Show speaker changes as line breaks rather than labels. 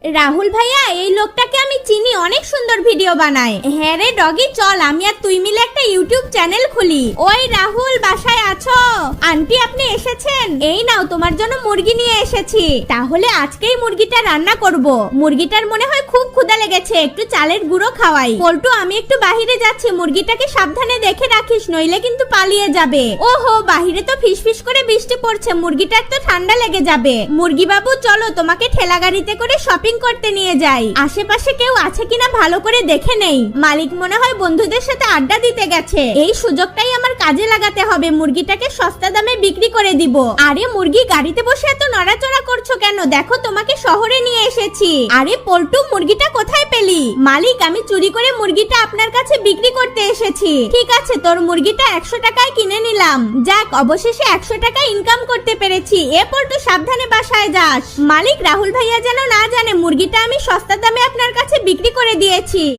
রাহুল ভাইয়া, এই লোকটাকে আমি চিনি, অনেক সুন্দর ভিডিও বানায়। হ্যাঁ রে ডগি, চল আমি আর তুই মিলে একটা ইউটিউব চ্যানেল খুলি। ওই রাহুল, বাসায় আছো? আন্টি আপনি এসেছেন? এই নাও, তোমার জন্য মুরগি নিয়ে এসেছি। তাহলে আজকেই মুরগিটা রান্না করব। মুরগিটার মনে হয় খুব ক্ষুধা লেগেছে, একটু চালের গুঁড়ো খাওয়াই। পল্টু, আমি একটু বাহিরে যাচ্ছি, মুরগিটাকে সাবধানে দেখে রাখিস, নইলে কিন্তু পালিয়ে যাবে। ওহো, বাহিরে তো ফিসফিস করে বৃষ্টি পড়ছে, মুরগিটার তো ঠান্ডা লেগে যাবে। মুরগি বাবু চলো, তোমাকে ঠেলা গাড়িতে করে শপিং করতে নিয়ে যাই। আশেপাশে কেউ আছে কিনা ভালো করে দেখে নেই। মালিক মনে হয় বন্ধুদের সাথে আড্ডা দিতে গেছে। এই সুযোগটাই আমার কাজে লাগাতে হবে, মুরগিটাকে সস্তা দামে বিক্রি করে দিব। আরে মুরগি, গাড়িতে বসে এত নড়াচড়া করছো কেন? দেখো তোমাকে শহরে নিয়ে এসেছি। আরে পল্টু, মুরগিটা কোথায় পেলি? মালিক, আমি চুরি করে মুরগিটা আপনার কাছে বিক্রি করতে এসেছি। ঠিক আছে, তোর মুরগিটা 100 টাকায় কিনে নিলাম। যাক, অবশেষে 100 টাকা ইনকাম করতে পেরেছি। এ পল্টু, সাবধানে বাসায় যাস। মালিক, রাহুল ভাইয়া যেন না জানে মুরগিটা আমি সস্তা দামে আপনার কাছে বিক্রি করে দিয়েছি।